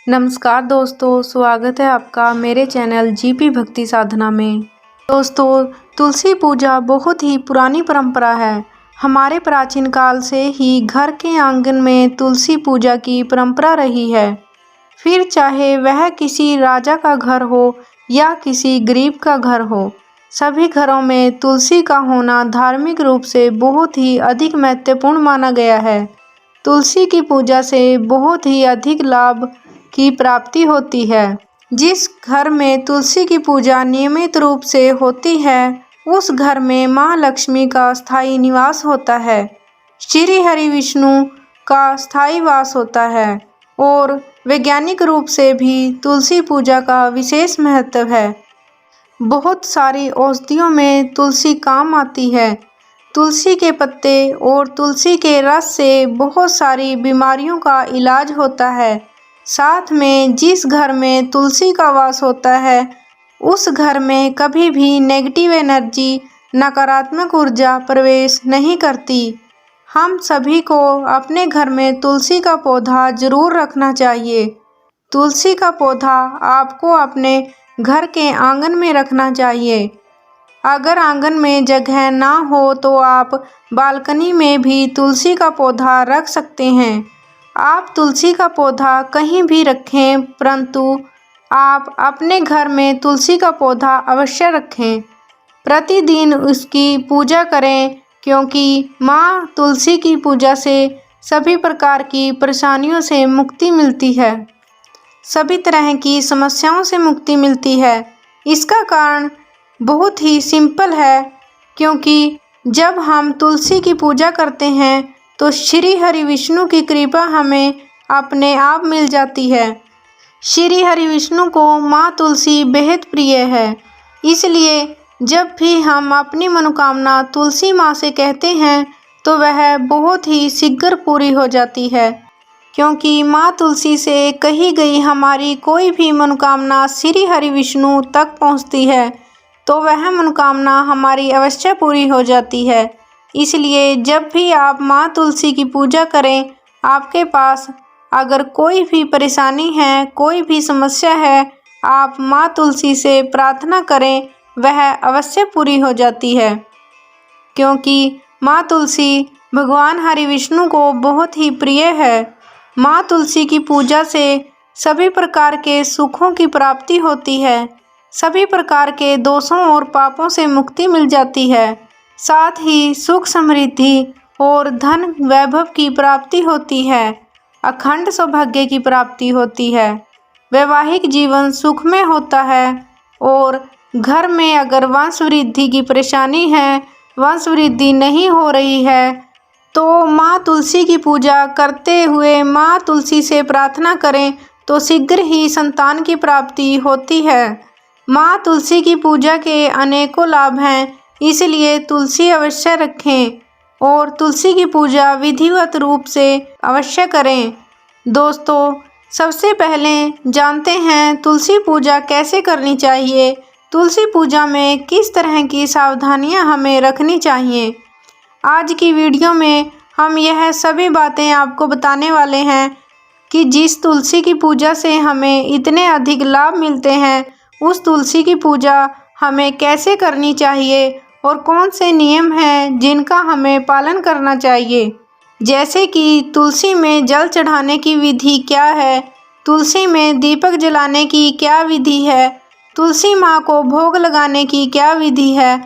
नमस्कार दोस्तों, स्वागत है आपका मेरे चैनल जीपी भक्ति साधना में। दोस्तों, तुलसी पूजा बहुत ही पुरानी परंपरा है। हमारे प्राचीन काल से ही घर के आंगन में तुलसी पूजा की परंपरा रही है। फिर चाहे वह किसी राजा का घर हो या किसी गरीब का घर हो, सभी घरों में तुलसी का होना धार्मिक रूप से बहुत ही अधिक महत्वपूर्ण माना गया है। तुलसी की पूजा से बहुत ही अधिक लाभ की प्राप्ति होती है। जिस घर में तुलसी की पूजा नियमित रूप से होती है, उस घर में माँ लक्ष्मी का स्थायी निवास होता है, श्री हरि विष्णु का स्थायी वास होता है और वैज्ञानिक रूप से भी तुलसी पूजा का विशेष महत्व है। बहुत सारी औषधियों में तुलसी काम आती है। तुलसी के पत्ते और तुलसी के रस से बहुत सारी बीमारियों का इलाज होता है। साथ में जिस घर में तुलसी का वास होता है, उस घर में कभी भी नेगेटिव एनर्जी, नकारात्मक ऊर्जा प्रवेश नहीं करती। हम सभी को अपने घर में तुलसी का पौधा जरूर रखना चाहिए। तुलसी का पौधा आपको अपने घर के आंगन में रखना चाहिए। अगर आंगन में जगह ना हो तो आप बालकनी में भी तुलसी का पौधा रख सकते हैं। आप तुलसी का पौधा कहीं भी रखें, परंतु आप अपने घर में तुलसी का पौधा अवश्य रखें। प्रतिदिन उसकी पूजा करें, क्योंकि माँ तुलसी की पूजा से सभी प्रकार की परेशानियों से मुक्ति मिलती है, सभी तरह की समस्याओं से मुक्ति मिलती है। इसका कारण बहुत ही सिंपल है, क्योंकि जब हम तुलसी की पूजा करते हैं तो श्री हरि विष्णु की कृपा हमें अपने आप मिल जाती है। श्री हरि विष्णु को माँ तुलसी बेहद प्रिय है, इसलिए जब भी हम अपनी मनोकामना तुलसी माँ से कहते हैं तो वह बहुत ही शीघ्र पूरी हो जाती है। क्योंकि माँ तुलसी से कही गई हमारी कोई भी मनोकामना श्री हरि विष्णु तक पहुँचती है तो वह मनोकामना हमारी अवश्य पूरी हो जाती है। इसलिए जब भी आप माँ तुलसी की पूजा करें, आपके पास अगर कोई भी परेशानी है, कोई भी समस्या है, आप माँ तुलसी से प्रार्थना करें, वह अवश्य पूरी हो जाती है। क्योंकि माँ तुलसी भगवान हरि विष्णु को बहुत ही प्रिय है। माँ तुलसी की पूजा से सभी प्रकार के सुखों की प्राप्ति होती है, सभी प्रकार के दोषों और पापों से मुक्ति मिल जाती है। साथ ही सुख समृद्धि और धन वैभव की प्राप्ति होती है, अखंड सौभाग्य की प्राप्ति होती है, वैवाहिक जीवन सुखमय होता है और घर में अगर वंश वृद्धि की परेशानी है, वंश वृद्धि नहीं हो रही है, तो माँ तुलसी की पूजा करते हुए माँ तुलसी से प्रार्थना करें तो शीघ्र ही संतान की प्राप्ति होती है। माँ तुलसी की पूजा के अनेकों लाभ हैं, इसलिए तुलसी अवश्य रखें और तुलसी की पूजा विधिवत रूप से अवश्य करें। दोस्तों, सबसे पहले जानते हैं तुलसी पूजा कैसे करनी चाहिए, तुलसी पूजा में किस तरह की सावधानियां हमें रखनी चाहिए। आज की वीडियो में हम यह सभी बातें आपको बताने वाले हैं कि जिस तुलसी की पूजा से हमें इतने अधिक लाभ मिलते हैं, उस तुलसी की पूजा हमें कैसे करनी चाहिए और कौन से नियम हैं जिनका हमें पालन करना चाहिए। जैसे कि तुलसी में जल चढ़ाने की विधि क्या है, तुलसी में दीपक जलाने की क्या विधि है, तुलसी माँ को भोग लगाने की क्या विधि है,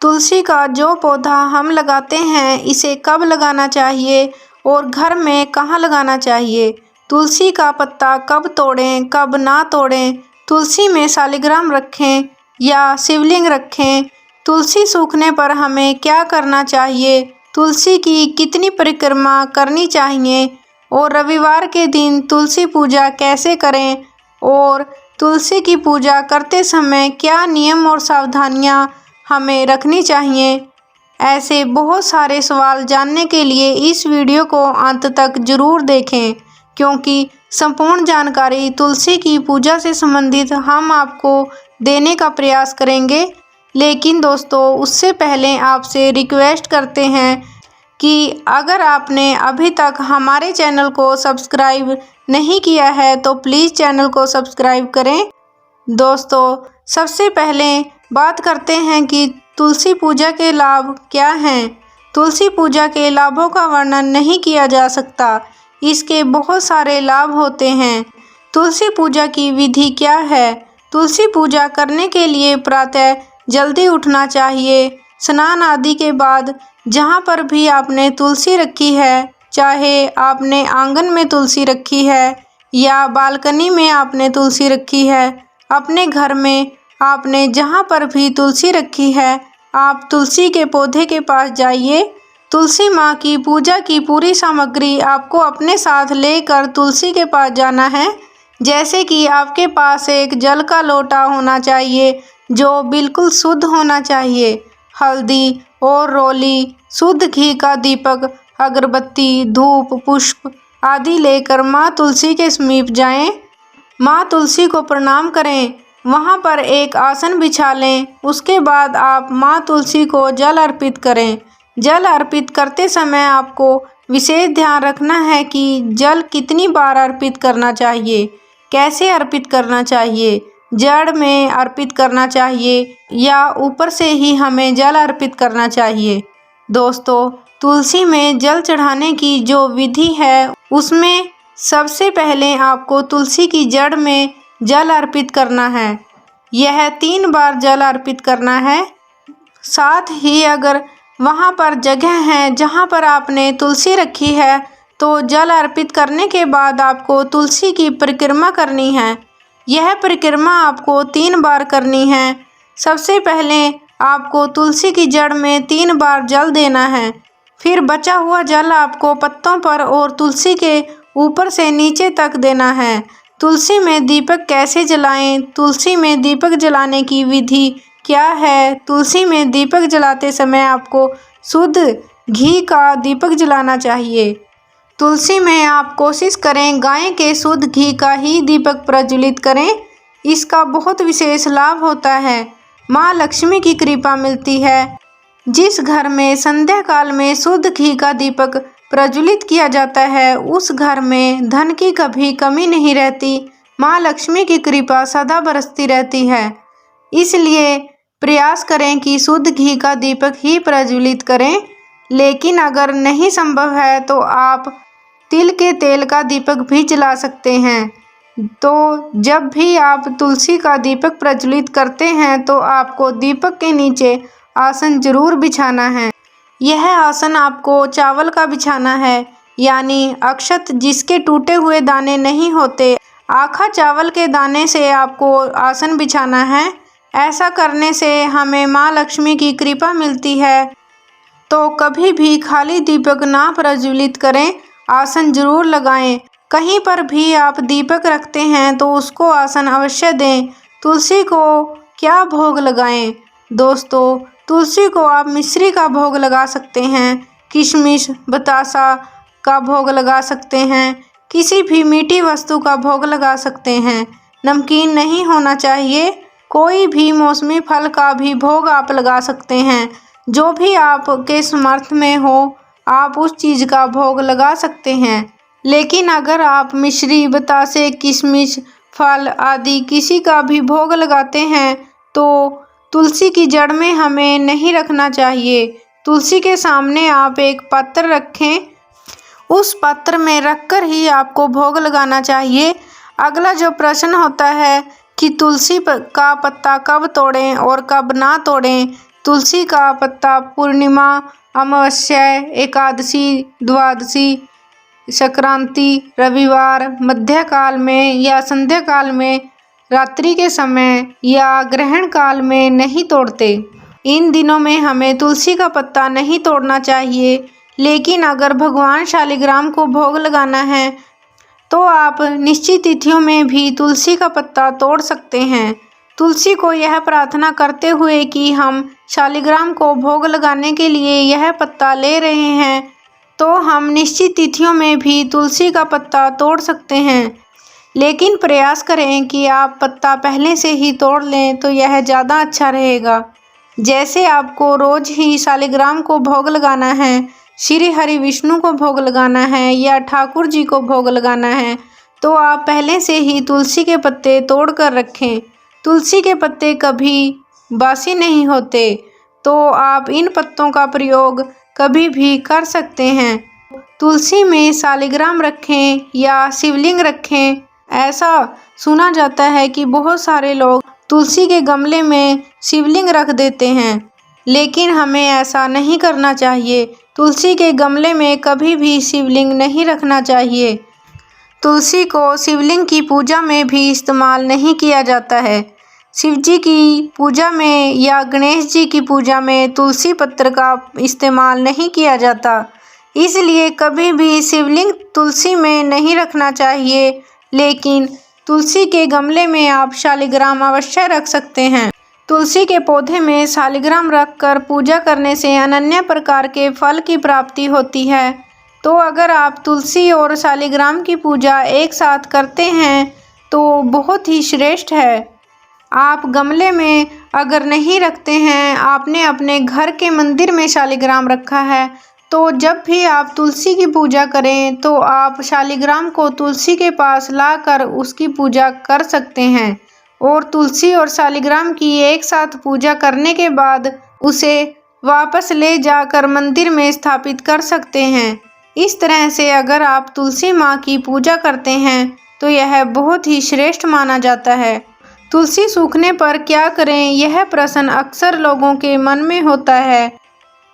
तुलसी का जो पौधा हम लगाते हैं इसे कब लगाना चाहिए और घर में कहाँ लगाना चाहिए, तुलसी का पत्ता कब तोड़ें कब ना तोड़ें, तुलसी में शालिग्राम रखें या शिवलिंग रखें, तुलसी सूखने पर हमें क्या करना चाहिए, तुलसी की कितनी परिक्रमा करनी चाहिए और रविवार के दिन तुलसी पूजा कैसे करें और तुलसी की पूजा करते समय क्या नियम और सावधानियां हमें रखनी चाहिए। ऐसे बहुत सारे सवाल जानने के लिए इस वीडियो को अंत तक जरूर देखें, क्योंकि संपूर्ण जानकारी तुलसी की पूजा से संबंधित हम आपको देने का प्रयास करेंगे। लेकिन दोस्तों, उससे पहले आपसे रिक्वेस्ट करते हैं कि अगर आपने अभी तक हमारे चैनल को सब्सक्राइब नहीं किया है तो प्लीज़ चैनल को सब्सक्राइब करें। दोस्तों, सबसे पहले बात करते हैं कि तुलसी पूजा के लाभ क्या हैं। तुलसी पूजा के लाभों का वर्णन नहीं किया जा सकता। इसके बहुत सारे लाभ होते हैं। तुलसी पूजा की विधि क्या है? तुलसी पूजा करने के लिए प्रातः जल्दी उठना चाहिए। स्नान आदि के बाद जहाँ पर भी आपने तुलसी रखी है, चाहे आपने आंगन में तुलसी रखी है या बालकनी में आपने तुलसी रखी है, अपने घर में आपने जहाँ पर भी तुलसी रखी है, आप तुलसी के पौधे के पास जाइए। तुलसी माँ की पूजा की पूरी सामग्री आपको अपने साथ लेकर तुलसी के पास जाना है। जैसे कि आपके पास एक जल का लोटा होना चाहिए जो बिल्कुल शुद्ध होना चाहिए, हल्दी और रोली, शुद्ध घी का दीपक, अगरबत्ती, धूप, पुष्प आदि लेकर माँ तुलसी के समीप जाएं। माँ तुलसी को प्रणाम करें, वहाँ पर एक आसन बिछा लें। उसके बाद आप माँ तुलसी को जल अर्पित करें। जल अर्पित करते समय आपको विशेष ध्यान रखना है कि जल कितनी बार अर्पित करना चाहिए, कैसे अर्पित करना चाहिए, जड़ में अर्पित करना चाहिए या ऊपर से ही हमें जल अर्पित करना चाहिए। दोस्तों, तुलसी में जल चढ़ाने की जो विधि है उसमें सबसे पहले आपको तुलसी की जड़ में जल अर्पित करना है। यह 3 बार जल अर्पित करना है। साथ ही अगर वहाँ पर जगह है जहाँ पर आपने तुलसी रखी है तो जल अर्पित करने के बाद आपको तुलसी की परिक्रमा करनी है। यह परिक्रमा आपको 3 बार करनी है। सबसे पहले आपको तुलसी की जड़ में 3 बार जल देना है। फिर बचा हुआ जल आपको पत्तों पर और तुलसी के ऊपर से नीचे तक देना है। तुलसी में दीपक कैसे जलाएं? तुलसी में दीपक जलाने की विधि क्या है? तुलसी में दीपक जलाते समय आपको शुद्ध घी का दीपक जलाना चाहिए। तुलसी में आप कोशिश करें गाय के शुद्ध घी का ही दीपक प्रज्वलित करें। इसका बहुत विशेष लाभ होता है। माँ लक्ष्मी की कृपा मिलती है। जिस घर में संध्या काल में शुद्ध घी का दीपक प्रज्वलित किया जाता है उस घर में धन की कभी कमी नहीं रहती। माँ लक्ष्मी की कृपा सदा बरसती रहती है। इसलिए प्रयास करें कि शुद्ध घी का दीपक ही प्रज्वलित करें। लेकिन अगर नहीं संभव है तो आप तिल के तेल का दीपक भी जला सकते हैं। तो जब भी आप तुलसी का दीपक प्रज्वलित करते हैं तो आपको दीपक के नीचे आसन जरूर बिछाना है। यह आसन आपको चावल का बिछाना है, यानी अक्षत जिसके टूटे हुए दाने नहीं होते, आखा चावल के दाने से आपको आसन बिछाना है। ऐसा करने से हमें माँ लक्ष्मी की कृपा मिलती है। तो कभी भी खाली दीपक ना प्रज्वलित करें, आसन जरूर लगाएं। कहीं पर भी आप दीपक रखते हैं तो उसको आसन अवश्य दें। तुलसी को क्या भोग लगाएं? दोस्तों, तुलसी को आप मिश्री का भोग लगा सकते हैं, किशमिश बतासा का भोग लगा सकते हैं, किसी भी मीठी वस्तु का भोग लगा सकते हैं। नमकीन नहीं होना चाहिए। कोई भी मौसमी फल का भी भोग आप लगा सकते हैं। जो भी आपके समर्थ में हो आप उस चीज़ का भोग लगा सकते हैं। लेकिन अगर आप मिश्री बतासे किशमिश फल आदि किसी का भी भोग लगाते हैं तो तुलसी की जड़ में हमें नहीं रखना चाहिए। तुलसी के सामने आप एक पात्र रखें, उस पात्र में रखकर ही आपको भोग लगाना चाहिए। अगला जो प्रश्न होता है कि तुलसी का पत्ता कब तोड़ें और कब ना तोड़ें। तुलसी का पत्ता पूर्णिमा, अमावस्या, एकादशी, द्वादशी, संक्रांति, रविवार, मध्यकाल में या संध्या काल में, रात्रि के समय या ग्रहण काल में नहीं तोड़ते। इन दिनों में हमें तुलसी का पत्ता नहीं तोड़ना चाहिए। लेकिन अगर भगवान शालिग्राम को भोग लगाना है तो आप निश्चित तिथियों में भी तुलसी का पत्ता तोड़ सकते हैं। तुलसी को यह प्रार्थना करते हुए कि हम शालिग्राम को भोग लगाने के लिए यह पत्ता ले रहे हैं, तो हम निश्चित तिथियों में भी तुलसी का पत्ता तोड़ सकते हैं। लेकिन प्रयास करें कि आप पत्ता पहले से ही तोड़ लें तो यह ज़्यादा अच्छा रहेगा। जैसे आपको रोज़ ही शालिग्राम को भोग लगाना है, श्री हरि विष्णु को भोग लगाना है या ठाकुर जी को भोग लगाना है तो आप पहले से ही तुलसी के पत्ते तोड़ कर रखें। तुलसी के पत्ते कभी बासी नहीं होते, तो आप इन पत्तों का प्रयोग कभी भी कर सकते हैं। तुलसी में शालिग्राम रखें या शिवलिंग रखें। ऐसा सुना जाता है कि बहुत सारे लोग तुलसी के गमले में शिवलिंग रख देते हैं, लेकिन हमें ऐसा नहीं करना चाहिए। तुलसी के गमले में कभी भी शिवलिंग नहीं रखना चाहिए। तुलसी को शिवलिंग की पूजा में भी इस्तेमाल नहीं किया जाता है। शिव जी की पूजा में या गणेश जी की पूजा में तुलसी पत्र का इस्तेमाल नहीं किया जाता, इसलिए कभी भी शिवलिंग तुलसी में नहीं रखना चाहिए। लेकिन तुलसी के गमले में आप शालिग्राम अवश्य रख सकते हैं। तुलसी के पौधे में शालिग्राम रखकर पूजा करने से अनन्य प्रकार के फल की प्राप्ति होती है। तो अगर आप तुलसी और शालिग्राम की पूजा एक साथ करते हैं तो बहुत ही श्रेष्ठ है। आप गमले में अगर नहीं रखते हैं, आपने अपने घर के मंदिर में शालिग्राम रखा है, तो जब भी आप तुलसी की पूजा करें तो आप शालिग्राम को तुलसी के पास लाकर उसकी पूजा कर सकते हैं और तुलसी और शालिग्राम की एक साथ पूजा करने के बाद उसे वापस ले जाकर मंदिर में स्थापित कर सकते हैं। इस तरह से अगर आप तुलसी माँ की पूजा करते हैं तो यह बहुत ही श्रेष्ठ माना जाता है। तुलसी सूखने पर क्या करें, यह प्रश्न अक्सर लोगों के मन में होता है।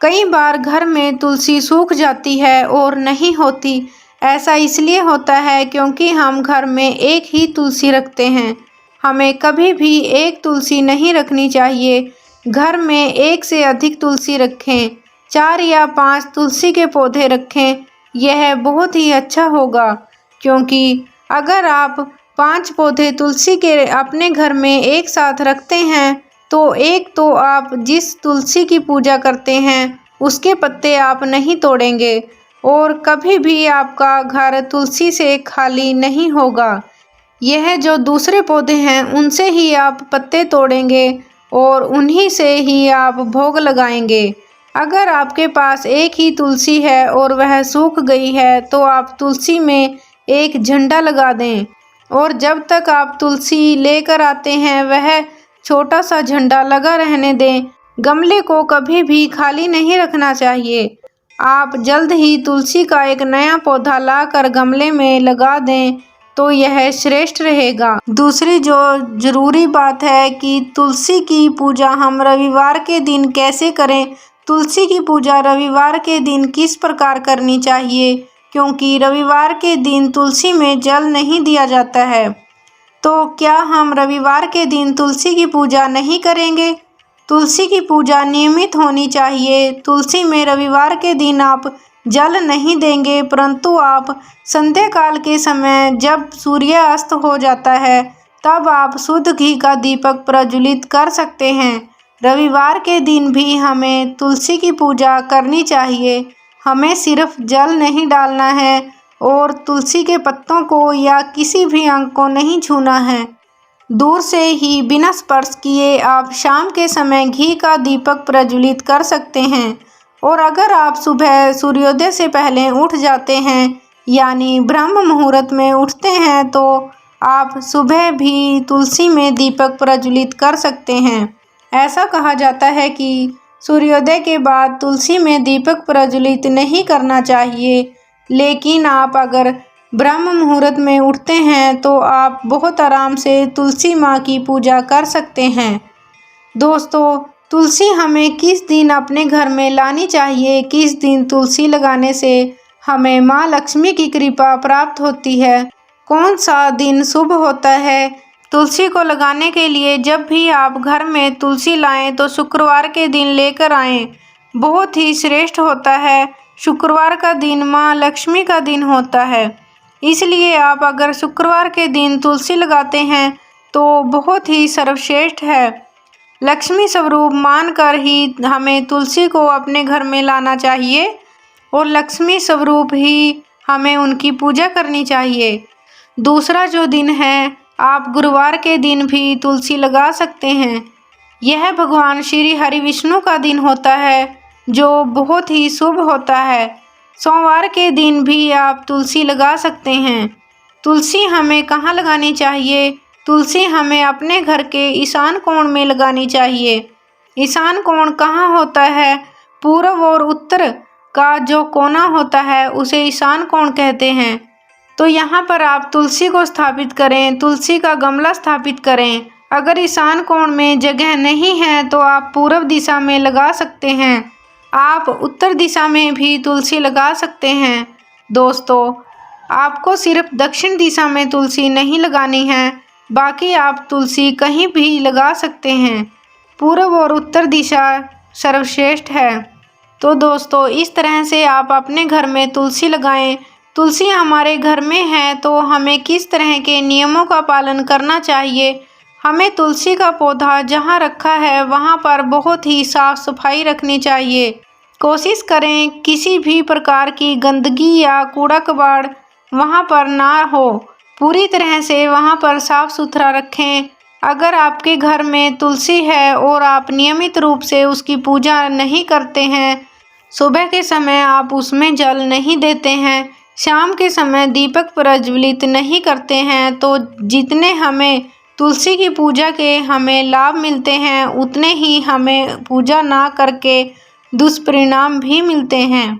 कई बार घर में तुलसी सूख जाती है और नहीं होती। ऐसा इसलिए होता है क्योंकि हम घर में एक ही तुलसी रखते हैं। हमें कभी भी एक तुलसी नहीं रखनी चाहिए। घर में एक से अधिक तुलसी रखें। 4 या 5 तुलसी के पौधे रखें, यह बहुत ही अच्छा होगा, क्योंकि अगर आप 5 पौधे तुलसी के अपने घर में एक साथ रखते हैं तो एक तो आप जिस तुलसी की पूजा करते हैं उसके पत्ते आप नहीं तोड़ेंगे और कभी भी आपका घर तुलसी से खाली नहीं होगा। यह जो दूसरे पौधे हैं उनसे ही आप पत्ते तोड़ेंगे और उन्हीं से ही आप भोग लगाएंगे। अगर आपके पास एक ही तुलसी है और वह सूख गई है तो आप तुलसी में एक झंडा लगा दें और जब तक आप तुलसी लेकर आते हैं वह छोटा सा झंडा लगा रहने दें। गमले को कभी भी खाली नहीं रखना चाहिए। आप जल्द ही तुलसी का एक नया पौधा लाकर गमले में लगा दें तो यह श्रेष्ठ रहेगा। दूसरी जो जरूरी बात है कि तुलसी की पूजा हम रविवार के दिन कैसे करें। तुलसी की पूजा रविवार के दिन किस प्रकार करनी चाहिए, क्योंकि रविवार के दिन तुलसी में जल नहीं दिया जाता है। तो क्या हम रविवार के दिन तुलसी की पूजा नहीं करेंगे? तुलसी की पूजा नियमित होनी चाहिए। तुलसी में रविवार के दिन आप जल नहीं देंगे, परंतु आप संध्या काल के समय जब सूर्य अस्त हो जाता है तब आप शुद्ध घी का दीपक प्रज्वलित कर सकते हैं। रविवार के दिन भी हमें तुलसी की पूजा करनी चाहिए। हमें सिर्फ जल नहीं डालना है और तुलसी के पत्तों को या किसी भी अंग को नहीं छूना है। दूर से ही बिना स्पर्श किए आप शाम के समय घी का दीपक प्रज्वलित कर सकते हैं। और अगर आप सुबह सूर्योदय से पहले उठ जाते हैं, यानी ब्रह्म मुहूर्त में उठते हैं, तो आप सुबह भी तुलसी में दीपक प्रज्वलित कर सकते हैं। ऐसा कहा जाता है कि सूर्योदय के बाद तुलसी में दीपक प्रज्वलित नहीं करना चाहिए, लेकिन आप अगर ब्रह्म मुहूर्त में उठते हैं तो आप बहुत आराम से तुलसी माँ की पूजा कर सकते हैं। दोस्तों, तुलसी हमें किस दिन अपने घर में लानी चाहिए, किस दिन तुलसी लगाने से हमें माँ लक्ष्मी की कृपा प्राप्त होती है, कौन सा दिन शुभ होता है तुलसी को लगाने के लिए। जब भी आप घर में तुलसी लाएं तो शुक्रवार के दिन लेकर आएं, बहुत ही श्रेष्ठ होता है। शुक्रवार का दिन माँ लक्ष्मी का दिन होता है, इसलिए आप अगर शुक्रवार के दिन तुलसी लगाते हैं तो बहुत ही सर्वश्रेष्ठ है। लक्ष्मी स्वरूप मानकर ही हमें तुलसी को अपने घर में लाना चाहिए और लक्ष्मी स्वरूप ही हमें उनकी पूजा करनी चाहिए। दूसरा जो दिन है, आप गुरुवार के दिन भी तुलसी लगा सकते हैं। यह भगवान श्री हरि विष्णु का दिन होता है। जो बहुत ही शुभ होता है। सोमवार के दिन भी आप तुलसी लगा सकते हैं। तुलसी हमें कहाँ लगानी चाहिए? तुलसी हमें अपने घर के ईशान कोण में लगानी चाहिए। ईशान कोण कहाँ होता है? पूर्व और उत्तर का जो कोना होता है उसे ईशान कोण कहते हैं। तो यहाँ पर आप तुलसी को स्थापित करें, तुलसी का गमला स्थापित करें। अगर ईशान कोण में जगह नहीं है तो आप पूर्व दिशा में लगा सकते हैं। आप उत्तर दिशा में भी तुलसी लगा सकते हैं। दोस्तों, आपको सिर्फ दक्षिण दिशा में तुलसी नहीं लगानी है, बाकी आप तुलसी कहीं भी लगा सकते हैं। पूर्व और उत्तर दिशा सर्वश्रेष्ठ है। तो दोस्तों, इस तरह से आप अपने घर में तुलसी लगाएं। तुलसी हमारे घर में है तो हमें किस तरह के नियमों का पालन करना चाहिए? हमें तुलसी का पौधा जहाँ रखा है वहाँ पर बहुत ही साफ सफाई रखनी चाहिए। कोशिश करें किसी भी प्रकार की गंदगी या कूड़ा कबाड़ वहाँ पर ना हो। पूरी तरह से वहाँ पर साफ सुथरा रखें। अगर आपके घर में तुलसी है और आप नियमित रूप से उसकी पूजा नहीं करते हैं, सुबह के समय आप उसमें जल नहीं देते हैं, शाम के समय दीपक प्रज्वलित नहीं करते हैं, तो जितने हमें तुलसी की पूजा के हमें लाभ मिलते हैं उतने ही हमें पूजा ना करके दुष्परिणाम भी मिलते हैं।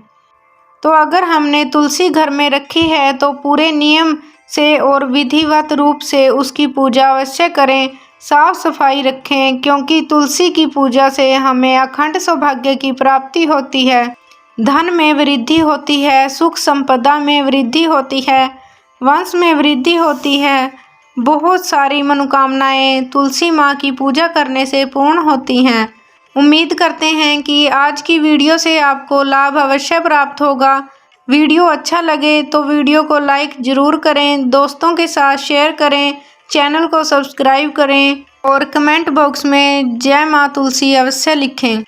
तो अगर हमने तुलसी घर में रखी है तो पूरे नियम से और विधिवत रूप से उसकी पूजा अवश्य करें। साफ सफाई रखें, क्योंकि तुलसी की पूजा से हमें अखंड सौभाग्य की प्राप्ति होती है, धन में वृद्धि होती है, सुख संपदा में वृद्धि होती है, वंश में वृद्धि होती है। बहुत सारी मनोकामनाएं तुलसी माँ की पूजा करने से पूर्ण होती हैं। उम्मीद करते हैं कि आज की वीडियो से आपको लाभ अवश्य प्राप्त होगा। वीडियो अच्छा लगे तो वीडियो को लाइक ज़रूर करें, दोस्तों के साथ शेयर करें, चैनल को सब्सक्राइब करें और कमेंट बॉक्स में जय माँ तुलसी अवश्य लिखें।